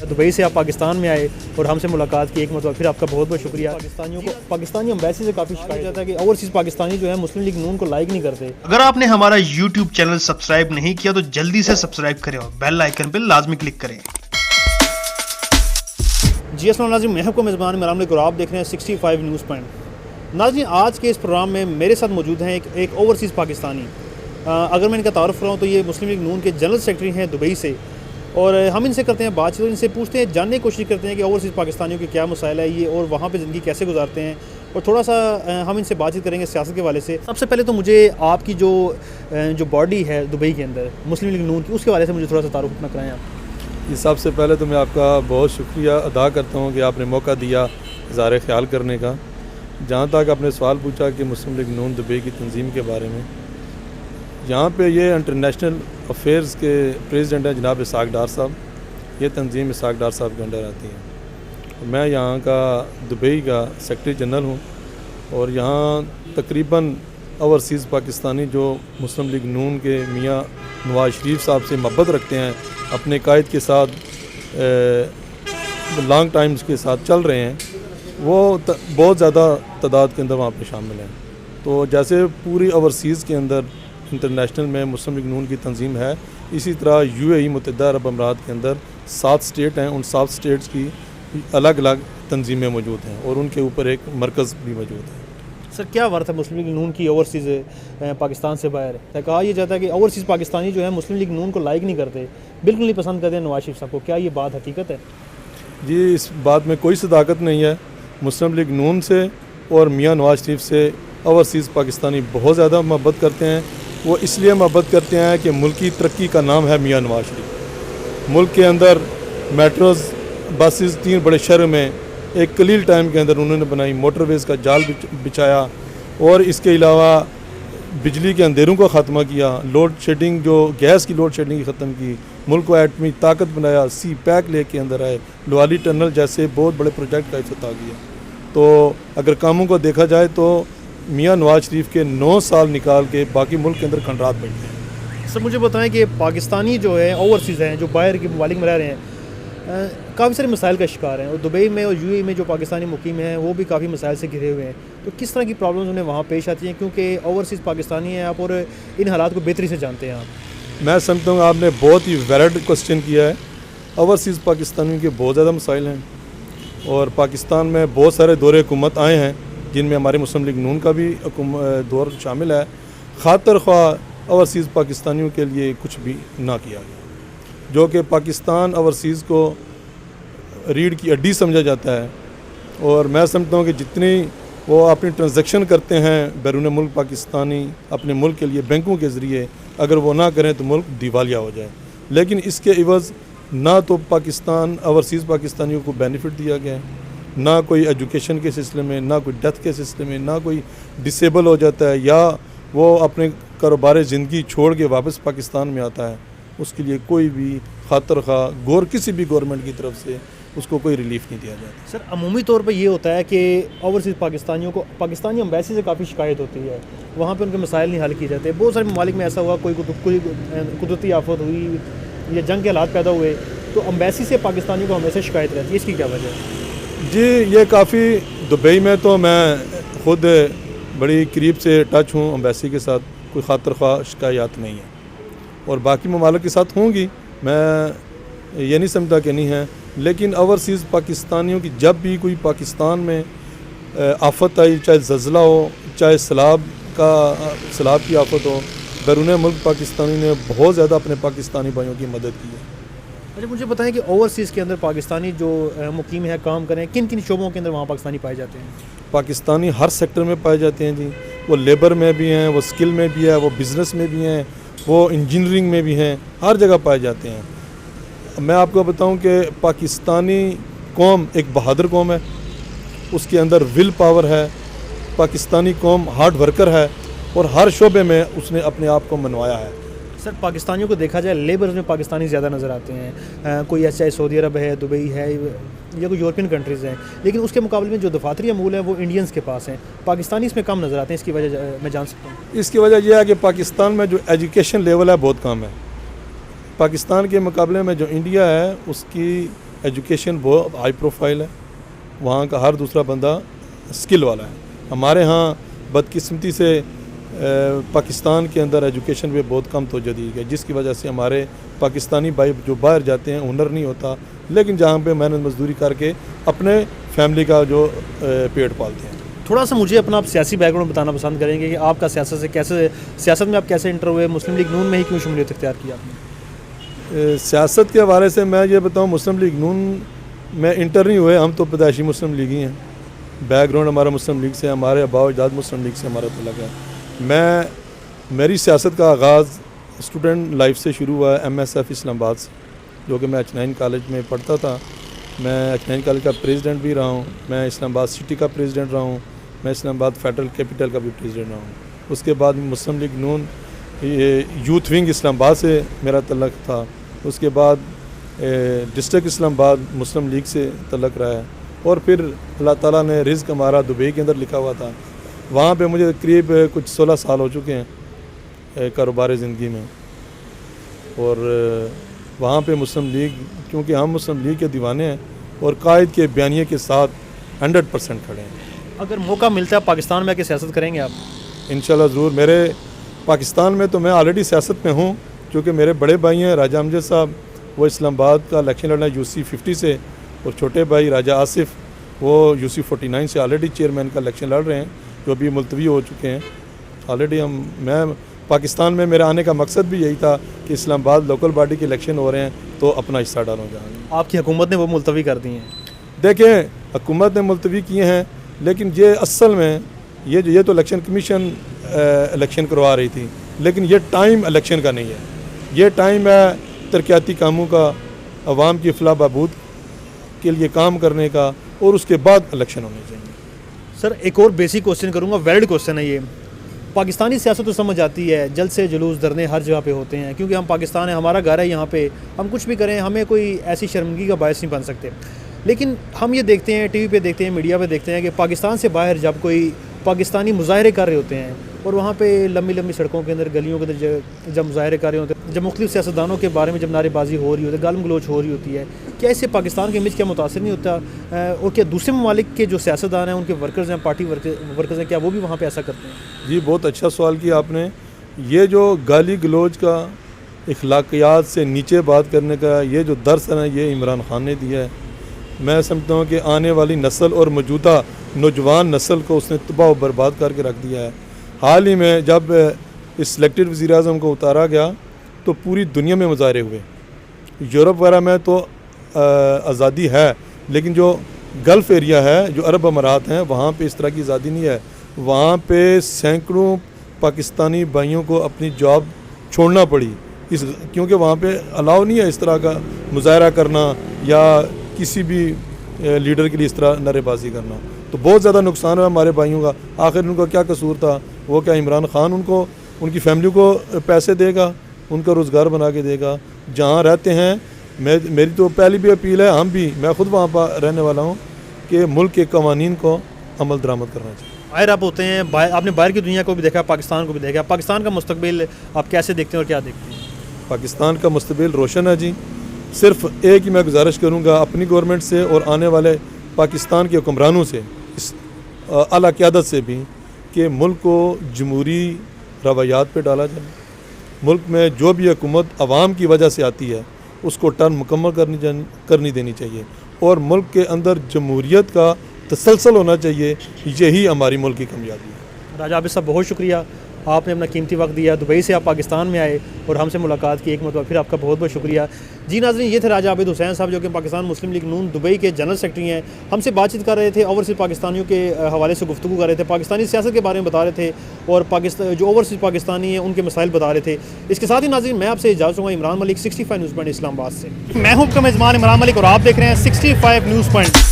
Dubai से आप पाकिस्तान में आए और हमसे मुलाकात की एक मरतबा फिर आपका बहुत बहुत शुक्रिया। पाकिस्तानी एम्बेसी से काफ़ी शिकायत जाता है कि ओवरसीज़ पाकिस्तानी जो है मुस्लिम लीग नून को लाइक नहीं करते। अगर आपने हमारा YouTube चैनल सब्सक्राइब नहीं किया तो जल्दी से सब्सक्राइब करें और बेल आइकन पर लाजमी क्लिक करें। जी अस्सलाम नाज़रीन, मैं आपको मेज़बान इमरान मलिक और आप देख रहे हैं 65 न्यूज़ पॉइंट। नाज़रीन, आज के इस प्रोग्राम में मेरे साथ मौजूद हैं एक ओवरसीज़ पाकिस्तानी। अगर मैं इनका तारुफ कराऊँ तो ये मुस्लिम लीग नून के जनरल सेक्रेटरी हैं दुबई से, और हम इनसे करते हैं बातचीत, इनसे पूछते हैं, जानने की कोशिश करते हैं कि ओवरसीज़ पाकिस्तानियों के क्या मसाइल है ये और वहाँ पे ज़िंदगी कैसे गुजारते हैं, और थोड़ा सा हम इनसे बातचीत करेंगे सियासत के हवाले से। सबसे पहले तो मुझे आपकी जो बॉडी है दुबई के अंदर मुस्लिम लीग नून की, उसके हवाले से मुझे थोड़ा सा तारुफ अपना कराएं आप। जी, सबसे पहले तो मैं आपका बहुत शुक्रिया अदा करता हूँ कि आपने मौका दिया इज़हार ख्याल करने का। जहाँ तक आपने सवाल पूछा कि मुस्लिम लीग नून दुबई की तंजीम के बारे में, यहाँ पे ये इंटरनेशनल अफेयर्स के प्रेसिडेंट हैं जनाब इसाक डार साहब। ये तंजीम इसाक डार साहब के अंडर आती है। मैं यहाँ का दुबई का सेक्रेटरी जनरल हूँ और यहाँ तकरीबन ओवरसीज़ पाकिस्तानी जो मुस्लिम लीग नून के मियाँ नवाज शरीफ साहब से मोहब्बत रखते हैं, अपने कायद के साथ लॉन्ग टाइम्स के साथ चल रहे हैं, वो बहुत ज़्यादा तादाद के अंदर वहाँ पे शामिल हैं। तो जैसे पूरी ओवरसीज़ के अंदर इंटरनेशनल में मुस्लिम लीग नून की तंजीम है, इसी तरह UAE मुत्तहिदा अरब अमीरात के अंदर 7 स्टेट हैं। उन 7 स्टेट्स की अलग अलग तंजीमें मौजूद हैं और उनके ऊपर एक मरकज़ भी मौजूद है। सर, क्या वर्थ है मुस्लिम लीग नून की ओवरसीज़ पाकिस्तान से बाहर है? कहा यह जाता है कि ओवरसीज़ पाकिस्तानी जो है मुस्लिम लीग नून को लाइक नहीं करते, बिल्कुल नहीं पसंद करते नवाज शरीफ साहब को। क्या ये बात हकीकत है? जी, इस बात में कोई सदाकत नहीं है। मुस्लिम लीग नून से और मियाँ नवाज शरीफ से ओवरसीज़ पाकिस्तानी बहुत ज़्यादा मोहब्बत करते हैं। वो इसलिए मोहब्बत करते हैं कि मुल्क की तरक्की का नाम है मियाँ नवाज शरीफ। मुल्क के अंदर मेट्रोज़, बसेस 3 बड़े शहर में एक कलील टाइम के अंदर उन्होंने बनाई, मोटरवेज़ का जाल बिछाया, और इसके अलावा बिजली के अंधेरों का ख़त्मा किया, लोड शेडिंग जो गैस की लोड शेडिंग ख़त्म की, मुल्क को एटमी ताकत बनाया, सी पैक लेके अंदर आए, लोहाली टनल जैसे बहुत बड़े प्रोजेक्ट का इफ्तिताह किया। तो अगर कामों को देखा जाए तो मियाँ नवाज शरीफ के 9 साल निकाल के बाकी मुल्क के अंदर खंडरात बैठे हैं। सर, मुझे बताएं कि पाकिस्तानी जो है ओवरसीज़ हैं, जो बाहर के ममालिक में रह रहे हैं, काफ़ी सारे मसाइल का शिकार हैं, और दुबई में और UAE में जो पाकिस्तानी मुकीम हैं वो भी काफ़ी मसाइल से घिरे हुए हैं। तो किस तरह की प्रॉब्लम्स उन्हें वहाँ पेश आती हैं, क्योंकि ओवरसीज़ पाकिस्तानी हैं आप और इन हालात को बेहतरी से जानते हैं आप? मैं समझता हूँ आपने बहुत ही वैलिड क्वेश्चन किया है। ओवरसीज़ पाकिस्तानियों के बहुत ज़्यादा मसाइल हैं और पाकिस्तान में बहुत सारे दौरे हुकूमत आए हैं जिनमें हमारे मुस्लिम लीग नून का भी दौर शामिल है। खातर ख्वाह ओवरसीज़ पाकिस्तानियों के लिए कुछ भी ना किया गया, जो कि पाकिस्तान ओवरसीज़ को रीढ़ की हड्डी समझा जाता है। और मैं समझता हूँ कि जितनी वो अपनी ट्रांजैक्शन करते हैं बैरून मुल्क पाकिस्तानी अपने मुल्क के लिए बैंकों के ज़रिए, अगर वो ना करें तो मुल्क दिवालिया हो जाए। लेकिन इसके इवज़ ना तो पाकिस्तान ओवरसीज़ पाकिस्तानियों को बेनिफिट दिया गया है, ना कोई एजुकेशन के सिलसिले में, ना कोई डेथ के सिलसिले में, ना कोई डिसेबल हो जाता है या वो अपने कारोबार ज़िंदगी छोड़ के वापस पाकिस्तान में आता है, उसके लिए कोई भी खातर खा किसी भी गवर्नमेंट की तरफ से उसको कोई रिलीफ नहीं दिया जाता। सर, अमूमी तौर पे ये होता है कि ओवरसीज़ पाकिस्तानियों को पाकिस्तानी एम्बेसी से काफ़ी शिकायत होती है, वहाँ पे उनके मसाइल नहीं हल किए जाते। बहुत सारे ममालिक में ऐसा हुआ, कोई कुदरती आफत हुई या जंग के हालात पैदा हुए तो एम्बेसी से पाकिस्तानियों को हमेशा शिकायत रहती है। इसकी क्या वजह है? जी, ये काफ़ी दुबई में तो मैं ख़ुद बड़ी करीब से टच हूँ एम्बेसी के साथ, कोई खातर ख्वाह शिकायत नहीं है, और बाकी ममालिक के साथ होंगी, मैं ये नहीं समझता कि नहीं है। लेकिन ओवरसीज़ पाकिस्तानियों की जब भी कोई पाकिस्तान में आफत आई, चाहे ज़लज़ला हो, चाहे सैलाब की आफत हो, बैरून मुल्क पाकिस्तानी ने बहुत ज़्यादा अपने पाकिस्तानी भाइयों की मदद की है। अच्छा, मुझे बताएं कि ओवरसीज़ के अंदर पाकिस्तानी जो मुकीम है, काम करें, किन किन शोबों के अंदर वहाँ पाकिस्तानी पाए जाते हैं? पाकिस्तानी हर सेक्टर में पाए जाते हैं जी। वो लेबर में भी हैं, वो स्किल में भी है, वो बिज़नेस में भी हैं, वो इंजीनियरिंग में भी हैं, हर जगह पाए जाते हैं। मैं आपको बताऊं कि पाकिस्तानी कौम एक बहादुर कौम है, उसके अंदर विल पावर है, पाकिस्तानी कौम हार्ड वर्कर है और हर शोबे में उसने अपने आप को मनवाया है। सर, पाकिस्तानियों को देखा जाए लेबर्स में पाकिस्तानी ज़्यादा नज़र आते हैं, कोई ऐसा सऊदी अरब है, दुबई है या कोई यूरोपियन कंट्रीज़ हैं, लेकिन उसके मुकाबले में जो दफातरी अमूल है वो इंडियंस के पास हैं, पाकिस्तानी इसमें कम नज़र आते हैं। इसकी वजह मैं जान सकता हूँ? इसकी वजह यह है कि पाकिस्तान में जो एजुकेशन लेवल है बहुत कम है। पाकिस्तान के मुकाबले में जो इंडिया है उसकी ایجوکیشن بہت ہائی پروفائل ہے, وہاں کا ہر دوسرا بندہ اسکل والا ہے. ہمارے ہاں بدقسمتی سے پاکستان کے اندر ایجوکیشن پہ بہت کم توجہ دی گئی, جس کی وجہ سے ہمارے پاکستانی بھائی جو باہر جاتے ہیں ہنر نہیں ہوتا, لیکن جہاں پہ محنت مزدوری کر کے اپنے فیملی کا جو پیٹ پالتے ہیں. تھوڑا سا مجھے اپنا آپ سیاسی بیک گراؤنڈ بتانا پسند کریں گے کہ آپ کا سیاست میں آپ کیسے انٹر ہوئے, مسلم لیگ نون میں ہی کیوں شمولیت اختیار کی آپ نے؟ سیاست کے حوالے سے میں یہ بتاؤں, مسلم لیگ نون میں انٹر نہیں ہوئے, ہم تو پیدائشی مسلم لیگ ہی ہیں. بیک گراؤنڈ ہمارا مسلم لیگ سے, ہمارے آباء و اجداد مسلم لیگ سے ہمارا تعلق ہے. میری سیاست کا آغاز اسٹوڈنٹ لائف سے شروع ہوا ہے MSF اسلام آباد سے, جو کہ میں اچنائن کالج میں پڑھتا تھا. میں اچنائن کالج کا پریزیڈنٹ بھی رہا ہوں, میں اسلام آباد سٹی کا پریزیڈنٹ رہا ہوں, میں اسلام آباد فیڈرل کیپٹل کا بھی پریزیڈنٹ رہا ہوں. اس کے بعد مسلم لیگ نون یوتھ ونگ اسلام آباد سے میرا تعلق تھا. اس کے بعد ڈسٹرکٹ اسلام آباد مسلم لیگ سے تعلق رہا ہے, اور پھر اللہ تعالیٰ نے رزق ہمارا دبئی کے اندر لکھا ہوا تھا. وہاں پہ مجھے قریب کچھ 16 سال ہو چکے ہیں کاروبار زندگی میں, اور وہاں پہ مسلم لیگ, کیونکہ ہم مسلم لیگ کے دیوانے ہیں اور قائد کے بیانیے کے ساتھ 100% کھڑے ہیں. اگر موقع ملتا ہے پاکستان میں آ کے سیاست کریں گے آپ؟ انشاءاللہ ضرور. میرے پاکستان میں تو میں آلریڈی سیاست میں ہوں, کیونکہ میرے بڑے بھائی ہیں راجہ امجد صاحب, وہ اسلام آباد کا الیکشن لڑنا UC 50 سے, اور چھوٹے بھائی راجہ آصف وہ UC 49 سے آلریڈی چیئرمین کا الیکشن لڑ رہے ہیں, جو ابھی ملتوی ہو چکے ہیں آلریڈی. میں پاکستان میں میرا آنے کا مقصد بھی یہی تھا کہ اسلام آباد لوکل باڈی کے الیکشن ہو رہے ہیں تو اپنا حصہ ڈالوں جہاں. آپ کی حکومت نے وہ ملتوی کر دی ہیں؟ دیکھیں, حکومت نے ملتوی کیے ہیں, لیکن یہ اصل میں یہ تو الیکشن کمیشن الیکشن کروا رہی تھی, لیکن یہ ٹائم الیکشن کا نہیں ہے. یہ ٹائم ہے ترقیاتی کاموں کا, عوام کی فلاح بہبود کے لیے کام کرنے کا, اور اس کے بعد الیکشن ہونے چاہیے. سر ایک اور بیسک کوسچن کروں گا, ویلڈ کوسچن ہے یہ. پاکستانی سیاست تو سمجھ آتی ہے, جلد سے جلوس دھرنے ہر جگہ پہ ہوتے ہیں, کیونکہ ہم پاکستان ہیں, ہمارا گھر ہے, یہاں پہ ہم کچھ بھی کریں ہمیں کوئی ایسی شرمندگی کا باعث نہیں بن سکتے. لیکن ہم یہ دیکھتے ہیں, ٹی وی پہ دیکھتے ہیں, میڈیا پہ دیکھتے ہیں کہ پاکستان سے باہر جب کوئی پاکستانی مظاہرے کر رہے ہوتے ہیں, اور وہاں پہ لمبی لمبی سڑکوں کے اندر, گلیوں کے اندر جب مظاہرے کر رہے ہوتے ہیں, جب مختلف سیاستدانوں کے بارے میں جب نعرے بازی ہو رہی ہوتی ہے, گالم گلوچ ہو رہی ہوتی ہے, کیا اس سے پاکستان کے امیج کیا متاثر نہیں ہوتا؟ اور کیا دوسرے ممالک کے جو سیاستدان ہیں, ان کے ورکرز ہیں, پارٹی ورکرز ہیں, کیا وہ بھی وہاں پہ ایسا کرتے ہیں؟ جی بہت اچھا سوال کیا آپ نے. یہ جو گالی گلوچ کا, اخلاقیات سے نیچے بات کرنے کا یہ جو درس ہے نا, یہ عمران خان نے دیا ہے. میں سمجھتا ہوں کہ آنے والی نسل اور موجودہ نوجوان نسل کو اس نے تباہ و برباد کر کے رکھ دیا ہے. حال ہی میں جب اس سلیکٹڈ وزیر اعظم کو اتارا گیا تو پوری دنیا میں مظاہرے ہوئے. یورپ وغیرہ میں تو آزادی ہے, لیکن جو گلف ایریا ہے, جو عرب امارات ہیں, وہاں پہ اس طرح کی آزادی نہیں ہے. وہاں پہ سینکڑوں پاکستانی بھائیوں کو اپنی جاب چھوڑنا پڑی, کیونکہ وہاں پہ الاؤ نہیں ہے اس طرح کا مظاہرہ کرنا یا کسی بھی لیڈر کے لیے اس طرح نعرے بازی کرنا. تو بہت زیادہ نقصان ہے ہمارے بھائیوں کا. آخر ان کا کیا قصور تھا؟ وہ کیا عمران خان ان کو, ان کی فیملی کو پیسے دے گا, ان کا روزگار بنا کے دے گا؟ جہاں رہتے ہیں, میری تو پہلی بھی اپیل ہے, ہم بھی, میں خود وہاں پر رہنے والا ہوں, کہ ملک کے قوانین کو عمل درآمد کرنا چاہیے. باہر آپ ہوتے ہیں, آپ نے باہر کی دنیا کو بھی دیکھا, پاکستان کو بھی دیکھا, پاکستان کا مستقبل آپ کیسے دیکھتے ہیں اور کیا دیکھتے ہیں؟ پاکستان کا مستقبل روشن ہے جی. صرف ایک ہی میں گزارش کروں گا اپنی گورنمنٹ سے اور آنے والے پاکستان کے حکمرانوں سے, اس اعلیٰ قیادت سے بھی, کہ ملک کو جمہوری روایات پہ ڈالا جائے. ملک میں جو بھی حکومت عوام کی وجہ سے آتی ہے اس کو ٹرم مکمل کرنی دینی چاہیے, اور ملک کے اندر جمہوریت کا تسلسل ہونا چاہیے. یہی ہماری ملک کی کامیابی ہے. راجہ عابد صاحب بہت شکریہ, آپ نے اپنا قیمتی وقت دیا, دبئی سے آپ پاکستان میں آئے اور ہم سے ملاقات کی, ایک مرتبہ پھر آپ کا بہت بہت شکریہ. جی ناظرین, یہ تھے راجہ عابد حسین صاحب, جو کہ پاکستان مسلم لیگ نون دبئی کے جنرل سیکرٹری ہیں. ہم سے بات چیت کر رہے تھے, اوورسیز پاکستانیوں کے حوالے سے گفتگو کر رہے تھے, پاکستانی سیاست کے بارے میں بتا رہے تھے, اور جو اوورسیز پاکستانی ہیں ان کے مسائل بتا رہے تھے. اس کے ساتھ ہی ناظرین میں آپ سے اجازت دوں گا. عمران ملک 65 نیوز پوائنٹ اسلام آباد سے. میں ہوں کا میزبان عمران ملک اور آپ دیکھ رہے ہیں 65 نیوز پوائنٹ.